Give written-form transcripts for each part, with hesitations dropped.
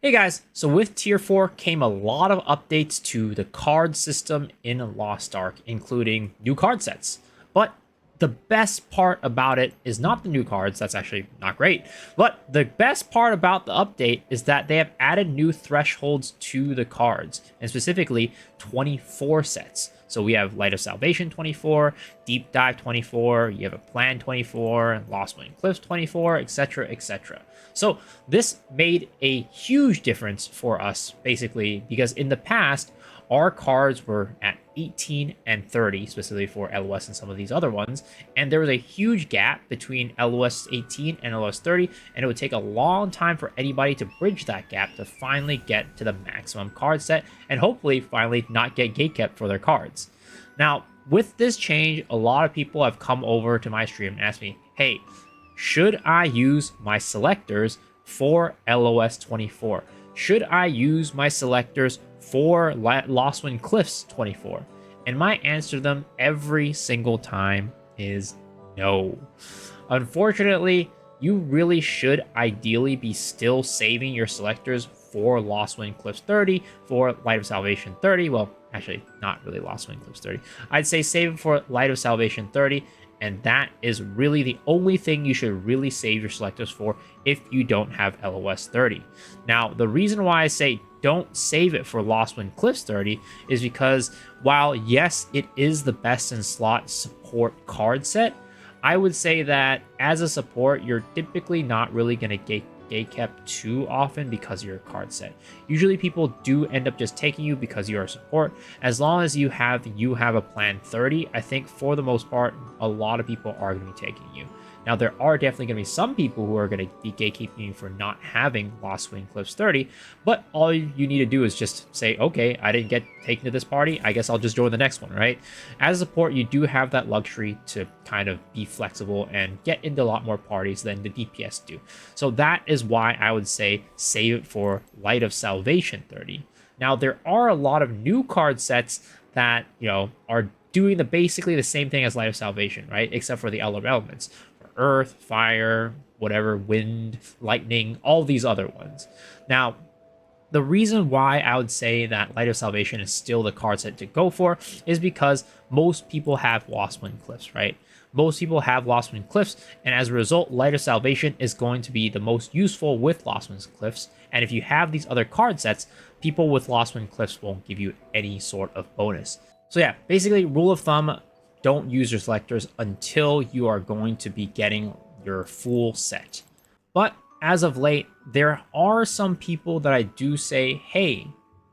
Hey guys, so with Tier 4 came a lot of updates to the card system in Lost Ark, including new card sets. But the best part about it is not the new cards, that's actually not great. But the best part about the update is that they have added new thresholds to the cards, and specifically 24 sets. So we have Light of Salvation 24, Deep Dive 24, you have a Plan 24, Lost Wind Cliffs 24, etc., etc. So this made a huge difference for us, basically, because in the past, our cards were at 18 and 30, specifically for LOS and some of these other ones, and there was a huge gap between LOS 18 and LOS 30, and it would take a long time for anybody to bridge that gap to finally get to the maximum card set, and hopefully finally not get gatekept for their cards. Now, with this change, a lot of people have come over to my stream and asked me, hey, should I use my selectors for LOS 24? Should I use my selectors for Lost Wind Cliffs 24? And my answer to them every single time is no. Unfortunately, you really should ideally be still saving your selectors for Lost Wind Cliffs 30, for Light of Salvation 30. Well, actually, not really Lost Wind Cliffs 30. I'd say save it for Light of Salvation 30, and that is really the only thing you should really save your selectors for if you don't have LOS 30. Now, the reason why I say don't save it for Lost Wind Cliffs 30 is because while, yes, it is the best in slot support card set, I would say that as a support, you're typically not really going to gate kept too often because of your card set. Usually people do end up just taking you because you are a support. As long as you have a plan 30, I think for the most part, a lot of people are going to be taking you. Now, there are definitely going to be some people who are going to be gatekeeping you for not having Lost Wind Cliffs 30, but all you need to do is just say, okay, I didn't get taken to this party, I guess I'll just join the next one, right? As a support, you do have that luxury to kind of be flexible and get into a lot more parties than the DPS do. So that is why I would say save it for Light of Salvation 30. Now, there are a lot of new card sets that, are doing basically the same thing as Light of Salvation, right? Except for the other elements. Earth, fire, whatever, wind, lightning, all these other ones. Now, the reason why I would say that Light of Salvation is still the card set to go for is because most people have Lost Wind Cliffs, right? Most people have Lost Wind Cliffs, and as a result, Light of Salvation is going to be the most useful with Lost Wind Cliffs. And if you have these other card sets, people with Lost Wind Cliffs won't give you any sort of bonus. So yeah, basically, rule of thumb, don't use your selectors until you are going to be getting your full set. But as of late, there are some people that I do say, hey,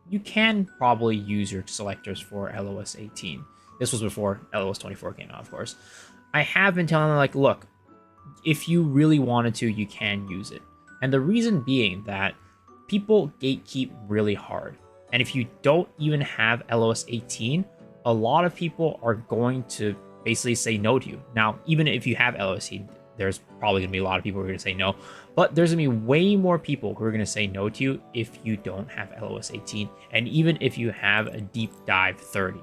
you can probably use your selectors for LOS 18. This was before LOS 24 came out, of course. I have been telling them, like, look, if you really wanted to, you can use it. And the reason being that people gatekeep really hard. And if you don't even have LOS 18, a lot of people are going to basically say no to you. Now, even if you have LOC, there's probably going to be a lot of people who are going to say no, but there's going to be way more people who are going to say no to you if you don't have LOS 18, and even if you have a deep dive 30.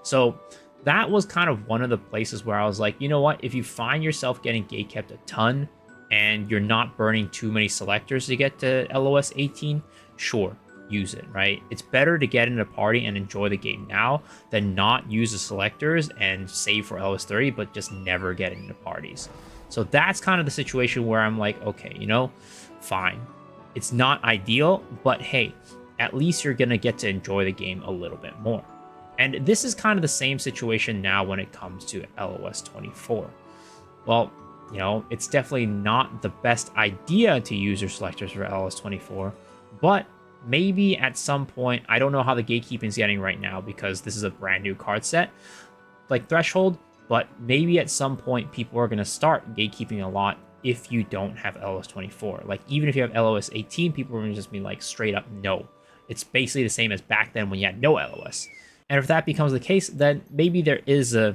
So that was kind of one of the places where I was like, you know what, if you find yourself getting gatekept a ton and you're not burning too many selectors to get to LOS 18, sure, use it, right? It's better to get in a party and enjoy the game now than not use the selectors and save for LOS 30, but just never get into parties. So that's kind of the situation where I'm like, okay, fine. It's not ideal, but hey, at least you're going to get to enjoy the game a little bit more. And this is kind of the same situation now when it comes to LOS 24. Well, it's definitely not the best idea to use your selectors for LOS 24, but maybe at some point, I don't know how the gatekeeping is getting right now because this is a brand new card set, like Threshold, but maybe at some point people are going to start gatekeeping a lot if you don't have LOS 24. Like, even if you have LOS 18, people are going to just be like straight up no. It's basically the same as back then when you had no LOS. And if that becomes the case, then maybe there is a,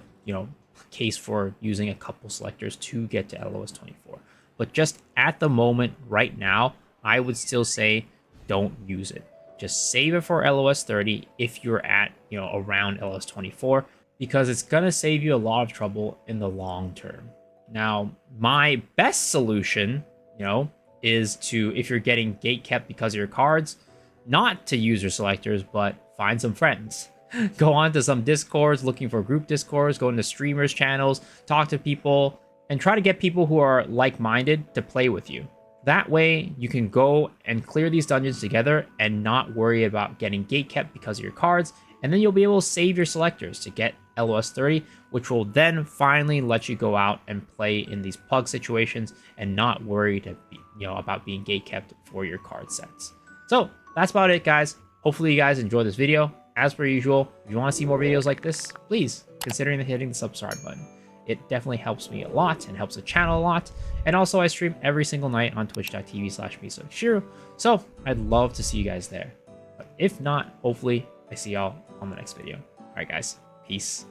case for using a couple selectors to get to LOS 24. But just at the moment, right now, I would still say don't use it. Just save it for LOS 30 if you're at, around LOS 24, because it's going to save you a lot of trouble in the long term. Now, my best solution, is to, if you're getting gate kept because of your cards, not to use your selectors, but find some friends. Go on to some discords, looking for group discords, go into streamers channels, talk to people, and try to get people who are like-minded to play with you. That way you can go and clear these dungeons together and not worry about getting gate kept because of your cards, and then you'll be able to save your selectors to get LOS 30, which will then finally let you go out and play in these pug situations and not worry to be, about being gate kept for your card sets. So that's about it, guys. Hopefully you guys enjoyed this video. As per usual, if you want to see more videos like this, please consider hitting the subscribe button. It definitely helps me a lot and helps the channel a lot. And also I stream every single night on twitch.tv/MeSelectShiru, so I'd love to see you guys there. But if not, hopefully I see y'all on the next video. Alright guys, peace.